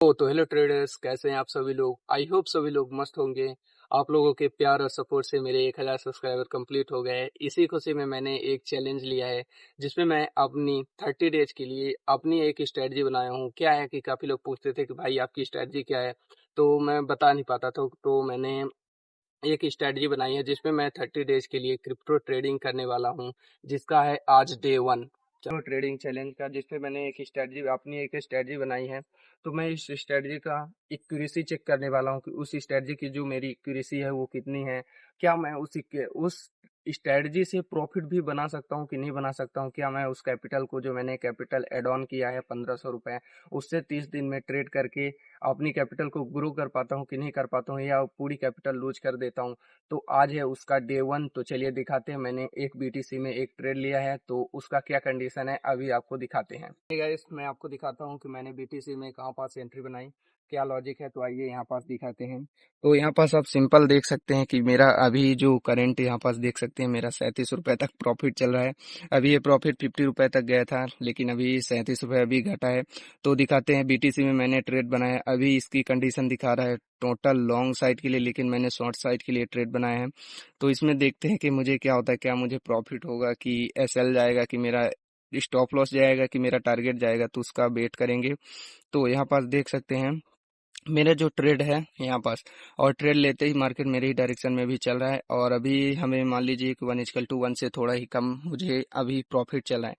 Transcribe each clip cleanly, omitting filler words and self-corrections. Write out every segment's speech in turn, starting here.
तो hello traders, कैसे हैं आप सभी लोग। आई होप सभी लोग मस्त होंगे। आप लोगों के प्यार और सपोर्ट से मेरे 1000 सब्सक्राइबर कंप्लीट हो गए। इसी खुशी में मैंने एक चैलेंज लिया है जिसमें मैं अपनी 30 डेज के लिए अपनी एक स्ट्रेटजी बनाया हूँ। क्या है कि काफ़ी लोग पूछते थे कि भाई आपकी स्ट्रेटजी क्या है, तो मैं बता नहीं पाता था। तो मैंने एक स्ट्रेटजी बनाई है जिसमें मैं 30 डेज के लिए क्रिप्टो ट्रेडिंग करने वाला हूँ, जिसका है आज डे 1 ट्रेडिंग चैलेंज का, जिसपे मैंने एक स्ट्रेटजी अपनी एक स्ट्रेटजी बनाई है। तो मैं इस स्ट्रेटजी का एक्यूरेसी चेक करने वाला हूँ कि उस स्ट्रेटजी की जो मेरी एक्यूरेसी है वो कितनी है। क्या मैं उस स्ट्रेटजी से प्रॉफिट भी बना सकता हूँ कि नहीं बना सकता हूँ। क्या मैं उस कैपिटल को, जो मैंने कैपिटल एड ऑन किया है 1500 रुपये, उससे 30 दिन में ट्रेड करके अपनी कैपिटल को ग्रो कर पाता हूँ कि नहीं कर पाता हूँ, या पूरी कैपिटल लूज कर देता हूँ। तो आज है उसका डे 1। तो चलिए दिखाते हैं। मैंने एक बीटीसी में एक ट्रेड लिया है, तो उसका क्या कंडीशन है अभी आपको दिखाते हैं। गाइस, मैं आपको दिखाता हूँ कि मैंने बीटीसी में कहाँ पास एंट्री बनाई, क्या लॉजिक है। तो आइए यहाँ पास दिखाते हैं। तो यहाँ पास आप सिंपल देख सकते हैं कि मेरा अभी जो करंट यहाँ पास देख सकते हैं, मेरा 37 रुपये तक प्रॉफिट चल रहा है। अभी ये प्रॉफिट 50 रुपये तक गया था, लेकिन अभी 37 रुपये अभी घटा है। तो दिखाते हैं बीटीसी में मैंने ट्रेड बनाया। अभी इसकी कंडीशन दिखा रहा है टोटल लॉन्ग साइड के लिए, लेकिन मैंने शॉर्ट साइड के लिए ट्रेड बनाया है। तो इसमें देखते हैं कि मुझे क्या होता है, क्या मुझे प्रॉफिट होगा कि एसएल जाएगा, कि मेरा स्टॉप लॉस जाएगा, कि मेरा टारगेट जाएगा। तो उसका वेट करेंगे। तो यहाँ पास देख सकते हैं मेरा जो ट्रेड है यहाँ पास, और ट्रेड लेते ही मार्केट मेरे ही डायरेक्शन में भी चल रहा है। और अभी हमें मान लीजिए कि 1:1 से थोड़ा ही कम मुझे अभी प्रॉफिट चला है।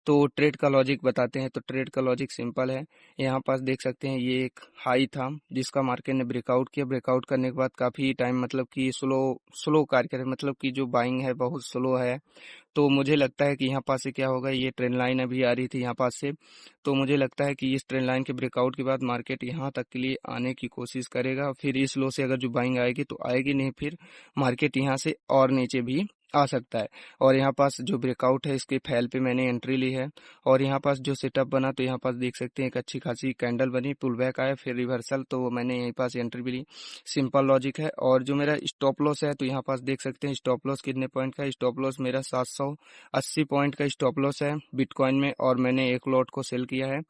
तो ट्रेड का लॉजिक बताते हैं। तो ट्रेड का लॉजिक सिंपल है। यहाँ पास देख सकते हैं ये एक हाई था जिसका मार्केट ने ब्रेकआउट किया। ब्रेकआउट करने के बाद काफ़ी टाइम, मतलब कि स्लो स्लो कार्य करे, मतलब कि जो बाइंग है बहुत स्लो है। तो मुझे लगता है कि यहाँ पास से क्या होगा, ये ट्रेंड लाइन अभी आ रही थी यहाँ पास से। तो मुझे लगता है कि इस ट्रेंड लाइन के ब्रेकआउट के बाद मार्केट यहाँ तक के लिए आने की कोशिश करेगा। फिर इस लो से अगर जो बाइंग आएगी तो आएगी, नहीं फिर मार्केट यहाँ से और नीचे भी आ सकता है। और यहाँ पास जो ब्रेकआउट है इसके फैल पे मैंने एंट्री ली है। और यहाँ पास जो सेटअप बना, तो यहाँ पास देख सकते हैं एक अच्छी खासी कैंडल बनी, पुल बैक आया, फिर रिवर्सल, तो मैंने यहीं पास एंट्री भी ली। सिंपल लॉजिक है। और जो मेरा स्टॉप लॉस है, तो यहाँ पास देख सकते हैं स्टॉप लॉस कितने पॉइंट का है। स्टॉप लॉस मेरा 780 पॉइंट का स्टॉप लॉस है बिटकॉइन में, और मैंने एक लॉट को सेल किया है।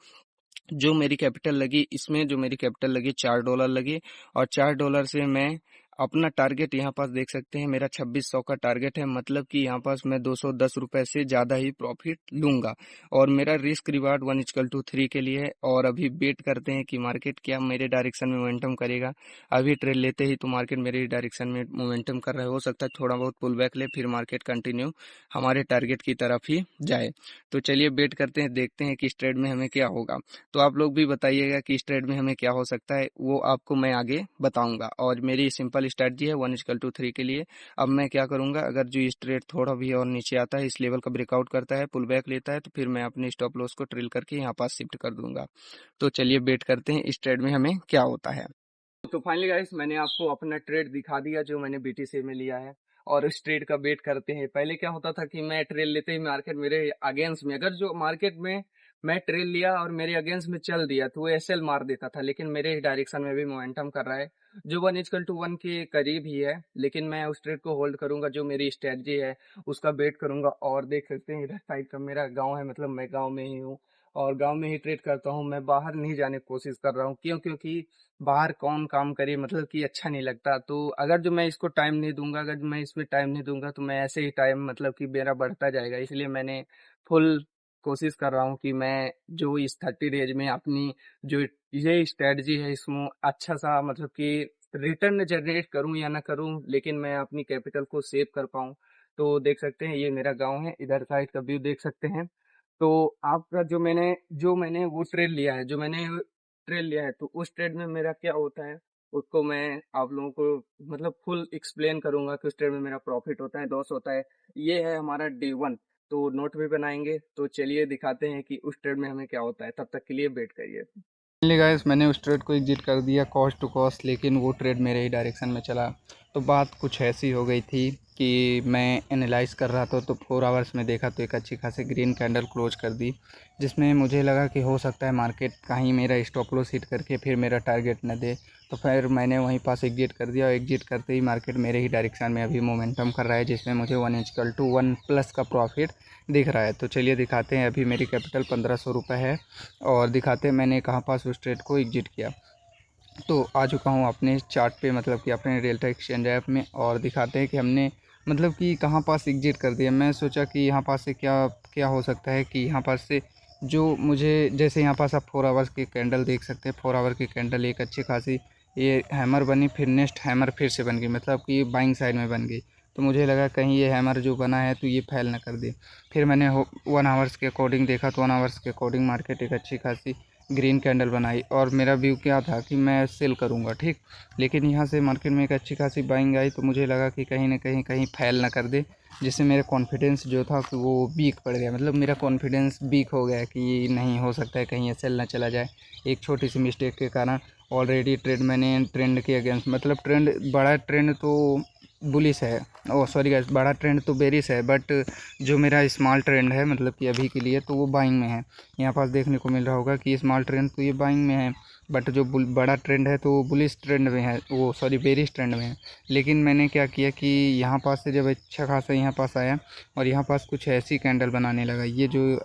जो मेरी कैपिटल लगी इसमें, जो मेरी कैपिटल लगी $4 लगी। और $4 से मैं अपना टारगेट यहाँ पास देख सकते हैं, मेरा 2600 का टारगेट है। मतलब कि यहाँ पास मैं 210 रुपए से ज़्यादा ही प्रॉफिट लूंगा। और मेरा रिस्क रिवार्ड 1:3 के लिए है। और अभी वेट करते हैं कि मार्केट क्या मेरे डायरेक्शन में मोमेंटम करेगा। अभी ट्रेड लेते ही तो मार्केट मेरे डायरेक्शन में मोमेंटम कर रहा है। हो सकता है थोड़ा बहुत पुल बैक ले, फिर मार्केट कंटिन्यू हमारे टारगेट की तरफ ही जाए। तो चलिए वेट करते हैं, देखते हैं कि इस ट्रेड में हमें क्या होगा। तो आप लोग भी बताइएगा कि इस ट्रेड में हमें क्या हो सकता है, वो आपको मैं आगे बताऊंगा। और मेरी सिंपल स्ट्रेटजी है 1:3 के लिए। अब मैं क्या करूंगा, अगर जो इस ट्रेड थोड़ा भी और नीचे आता है, इस लेवल का ब्रेकआउट करता है, पुल बैक लेता है, तो फिर मैं अपने स्टॉप लॉस को ट्रिल करके यहाँ पास शिफ्ट कर दूंगा। तो चलिए वेट करते हैं इस ट्रेड में हमें क्या होता है। तो फाइनली गाइस, मैंने आपको अपना ट्रेड दिखा दिया जो मैंने बीटीसी में लिया है। और इस ट्रेड का वेट करते हैं। पहले क्या होता था कि मैं ट्रेड लेते ही मार्केट मेरे अगेंस्ट में, अगर जो मार्केट में मैं ट्रेड लिया और मेरे अगेंस्ट में चल दिया तो वो एसएल मार देता था। लेकिन मेरे डायरेक्शन में भी मोमेंटम कर रहा है, जो 1:1 के करीब ही है। लेकिन मैं उस ट्रेड को होल्ड करूंगा, जो मेरी स्ट्रेटजी है उसका वेट करूंगा। और देख सकते हैं इधर साइड का मेरा गाँव है, मतलब मैं गाँव में ही हूँ और गांव में ही ट्रेड करता हूँ। मैं बाहर नहीं जाने की कोशिश कर रहा हूँ। क्यों? क्योंकि बाहर कौन काम करे, मतलब कि अच्छा नहीं लगता। तो अगर जो मैं इसको टाइम नहीं दूंगा, अगर मैं इसमें टाइम नहीं दूंगा, तो मैं ऐसे ही टाइम, मतलब कि मेरा बढ़ता जाएगा। इसलिए मैंने फुल कोशिश कर रहा हूँ कि मैं जो इस 30 डेज में अपनी जो ये स्ट्रेटजी है इसमें अच्छा सा, मतलब कि रिटर्न जनरेट करूँ या ना करूँ, लेकिन मैं अपनी कैपिटल को सेव कर पाऊँ। तो देख सकते हैं ये मेरा गाँव है, इधर साइड का व्यू देख सकते हैं। तो आपका जो मैंने वो ट्रेड लिया है, जो मैंने ट्रेड लिया है, तो उस ट्रेड में मेरा क्या होता है उसको मैं आप लोगों को मतलब फुल एक्सप्लेन करूंगा कि उस ट्रेड में मेरा प्रॉफिट होता है, लॉस होता है। ये है हमारा डे 1। तो नोट भी बनाएंगे। तो चलिए दिखाते हैं कि उस ट्रेड में हमें क्या होता है। तब तक के लिए वेट करिए। फाइनली गाइस, मैंने उस ट्रेड को एग्जिट कर दिया कॉस्ट टू कॉस्ट, लेकिन वो ट्रेड मेरे ही डायरेक्शन में चला। तो बात कुछ ऐसी हो गई थी कि मैं एनालाइज़ कर रहा था तो 4 आवर्स में देखा तो एक अच्छी खासी ग्रीन कैंडल क्लोज कर दी, जिसमें मुझे लगा कि हो सकता है मार्केट कहीं मेरा स्टॉप लॉस हिट करके फिर मेरा टारगेट न दे। तो फिर मैंने वहीं पास एग्जिट कर दिया और एग्जिट करते ही मार्केट मेरे ही डायरेक्शन में अभी मोमेंटम कर रहा है, जिसमें मुझे 1:1 का प्रॉफिट दिख रहा है। तो चलिए दिखाते हैं, अभी मेरी कैपिटल 1500 रुपये है और दिखाते हैं मैंने कहाँ पास उस ट्रेड को एग्जिट किया। तो आ चुका हूँ अपने चार्ट पे, मतलब कि अपने डेल्टा एक्सचेंज ऐप में, और दिखाते हैं कि हमने मतलब कि कहाँ पास एग्जिट कर दिया। मैं सोचा कि यहाँ पास से क्या क्या हो सकता है कि यहाँ पास से जो मुझे, जैसे यहाँ पास आप 4 आवर्स की कैंडल देख सकते हैं, 4 आवर की कैंडल एक अच्छी खासी ये हैमर बनी, फिर नेक्स्ट हैमर फिर से बन गई, मतलब कि बाइंग साइड में बन गई। तो मुझे लगा कहीं ये हैमर जो बना है तो ये फैल ना कर दे। फिर मैंने 1 आवर्स के अकॉर्डिंग देखा तो 1 आवर्स के अकॉर्डिंग मार्केट एक अच्छी खासी ग्रीन कैंडल बनाई और मेरा व्यू क्या था कि मैं सेल करूंगा, ठीक। लेकिन यहाँ से मार्केट में एक अच्छी खासी बाइंग आई तो मुझे लगा कि कहीं ना कहीं फैल ना कर दे, जिससे मेरा कॉन्फिडेंस जो था कि वो वीक पड़ गया, मतलब मेरा कॉन्फिडेंस वीक हो गया कि नहीं हो सकता है कहीं ये सेल ना चला जाए। एक छोटी सी मिस्टेक के कारण ऑलरेडी ट्रेड मैंने ट्रेंड के अगेंस्ट, मतलब ट्रेंड बड़ा ट्रेंड तो बुलिश है, ओ सॉरी गाइस, बड़ा ट्रेंड तो बेरिश है, बट जो मेरा स्मॉल ट्रेंड है मतलब कि अभी के लिए तो वो बाइंग में है। यहाँ पास देखने को मिल रहा होगा कि स्मॉल ट्रेंड तो ये बाइंग में है, बट जो बड़ा ट्रेंड है तो वो बुलिश ट्रेंड में है, वो सॉरी बेरिश ट्रेंड में है। लेकिन मैंने क्या किया कि यहाँ पास से जब अच्छा खासा यहाँ पास आया और यहाँ पास कुछ ऐसी कैंडल बनाने लगा, ये जो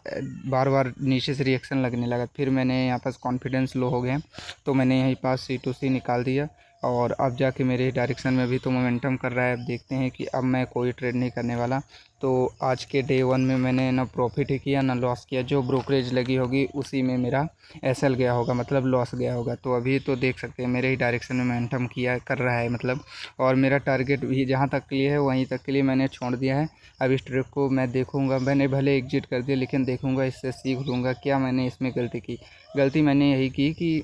बार बार नीचे से रिएक्शन लगने लगा, फिर मैंने यहाँ पास कॉन्फिडेंस लो हो गया तो मैंने यहीं पास C2C निकाल दिया और अब जाके मेरे डायरेक्शन में भी तो मोमेंटम कर रहा है। अब देखते हैं कि अब मैं कोई ट्रेड नहीं करने वाला। तो आज के डे 1 में मैंने ना प्रॉफिट ही किया ना लॉस किया, जो ब्रोकरेज लगी होगी उसी में मेरा एसएल गया होगा, मतलब लॉस गया होगा। तो अभी तो देख सकते हैं मेरे ही डायरेक्शन में मोमेंटम किया कर रहा है मतलब, और मेरा टारगेट भी जहाँ तक के लिए है वहीं तक के लिए मैंने छोड़ दिया है। अब इस ट्रेड को मैं देखूँगा, मैंने भले एग्जिट कर दिया लेकिन देखूँगा, इससे सीख लूँगा क्या मैंने इसमें गलती की। गलती मैंने यही की कि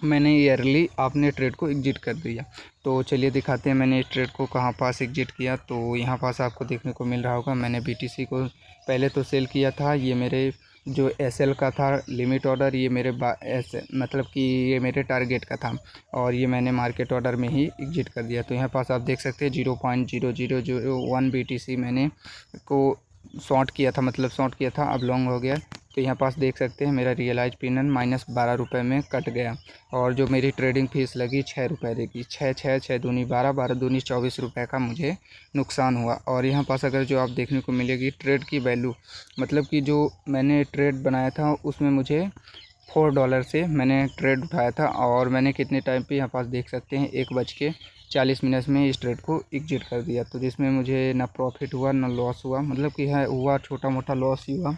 मैंने ईयरली अपने ट्रेड को एग्जिट कर दिया। तो चलिए दिखाते हैं मैंने इस ट्रेड को कहाँ पास एग्जिट किया। तो यहाँ पास आपको देखने को मिल रहा होगा मैंने BTC को पहले तो सेल किया था। ये मेरे जो SL का था लिमिट ऑर्डर, ये मेरे मतलब कि ये मेरे टारगेट का था और ये मैंने मार्केट ऑर्डर में ही एग्जिट कर दिया। तो यहाँ पास आप देख सकते हैं 0.0001 BTC मैंने को शॉर्ट किया था, मतलब शॉर्ट किया था, अब लॉन्ग हो गया। तो यहाँ पास देख सकते हैं मेरा रियलाइज पिनन -12 रुपये में कट गया और जो मेरी ट्रेडिंग फीस लगी 6 रुपये लगी। 6 दूनी 12, 12 दूनी 24 रुपये का मुझे नुकसान हुआ। और यहाँ पास अगर जो आप देखने को मिलेगी ट्रेड की वैल्यू, मतलब कि जो मैंने ट्रेड बनाया था उसमें मुझे $4 से मैंने ट्रेड उठाया था और मैंने कितने टाइम पे यहाँ पास देख सकते हैं 1:40 में इस ट्रेड को एग्जिट कर दिया। तो जिसमें मुझे ना प्रॉफिट हुआ ना लॉस हुआ, मतलब कि है हुआ छोटा मोटा लॉस ही हुआ,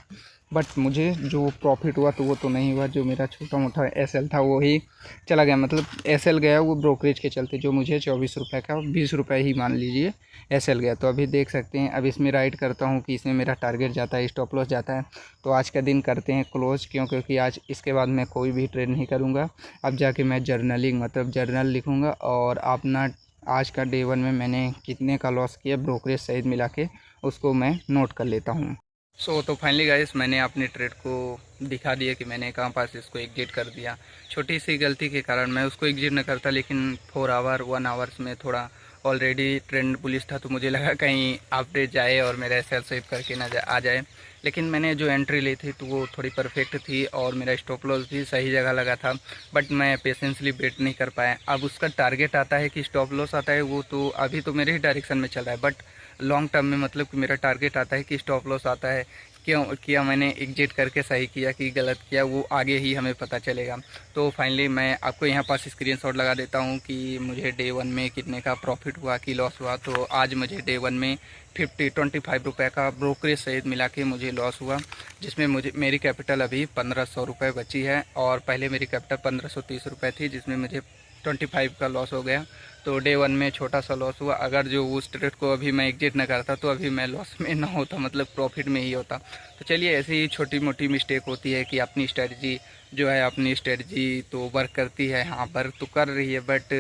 बट मुझे जो प्रॉफिट हुआ तो वो तो नहीं हुआ। जो मेरा छोटा मोटा एसएल था वो ही चला गया, मतलब एसएल गया वो ब्रोकरेज के चलते, जो मुझे 24 रुपये का 20 रुपये ही मान लीजिए एसएल गया। तो अभी देख सकते हैं, अब इसमें राइट करता हूँ कि इसमें मेरा टारगेट जाता है, स्टॉप लॉस जाता है। तो आज का दिन करते हैं क्लोज, क्योंकि आज इसके बाद मैं कोई भी ट्रेड नहीं करूँगा। अब जाके मैं जर्नलिंग मतलब जर्नल लिखूँगा और अपना आज का डे 1 में मैंने कितने का लॉस किया ब्रोकरेज सहित मिला के उसको मैं नोट कर लेता हूँ। तो फाइनली गाइस मैंने अपने ट्रेड को दिखा दिया कि मैंने कहाँ पास इसको एग्जिट कर दिया। छोटी सी गलती के कारण मैं उसको एग्जिट न करता, लेकिन 4 आवर 1 आवर्स में थोड़ा ऑलरेडी ट्रेंड पुलिस था तो मुझे लगा कहीं अपडेट जाए और मेरा सेल सेव करके ना आ जाए। लेकिन मैंने जो एंट्री ली थी तो वो थोड़ी परफेक्ट थी और मेरा स्टॉप लॉस भी सही जगह लगा था, बट मैं पेशेंसली वेट नहीं कर पाया। अब उसका टारगेट आता है कि स्टॉप लॉस आता है, वो तो अभी तो मेरे ही डायरेक्शन में चल रहा है, बट लॉन्ग टर्म में मतलब कि मेरा टारगेट आता है कि स्टॉप लॉस आता है। क्यों किया मैंने एग्जिट करके, सही किया कि गलत किया, वो आगे ही हमें पता चलेगा। तो फाइनली मैं आपको यहाँ पास स्क्रीनशॉट लगा देता हूँ कि मुझे डे 1 में कितने का प्रॉफिट हुआ कि लॉस हुआ। तो आज मुझे डे 1 में 25 रुपये का ब्रोकरेज सहित मिला के मुझे लॉस हुआ, जिसमें मुझे मेरी कैपिटल अभी 1500 रुपये बची है और पहले मेरी कैपिटल 1530 रुपये थी, जिसमें मुझे 25 का लॉस हो गया। तो डे 1 में छोटा सा लॉस हुआ। अगर जो उस ट्रेड को अभी मैं एग्जिट न करता तो अभी मैं लॉस में ना होता, मतलब प्रॉफिट में ही होता। तो चलिए ऐसी ही छोटी मोटी मिस्टेक होती है कि अपनी स्ट्रेटजी जो है, अपनी स्ट्रेटजी तो वर्क करती है, हाँ वर्क तो कर रही है, बट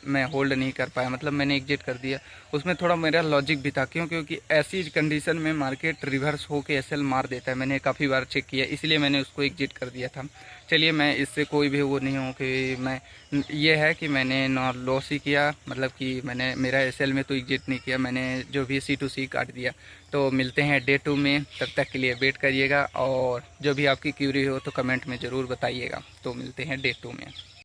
मैं होल्ड नहीं कर पाया, मतलब मैंने एग्जिट कर दिया। उसमें थोड़ा मेरा लॉजिक भी था, क्यों क्योंकि ऐसी कंडीशन में मार्केट रिवर्स हो के एसएल मार देता है। मैंने काफ़ी बार चेक किया, इसलिए मैंने उसको एग्जिट कर दिया था। चलिए, मैं इससे कोई भी वो नहीं हूँ कि मैं, ये है कि मैंने ना लॉस ही किया, मतलब कि मैंने मेरा एसएल में तो एग्जिट नहीं किया, मैंने जो भी C2C काट दिया। तो मिलते हैं डे 2 में, तब तक के लिए वेट करिएगा और जो भी आपकी क्यूरी हो तो कमेंट में ज़रूर बताइएगा। तो मिलते हैं डे 2 में।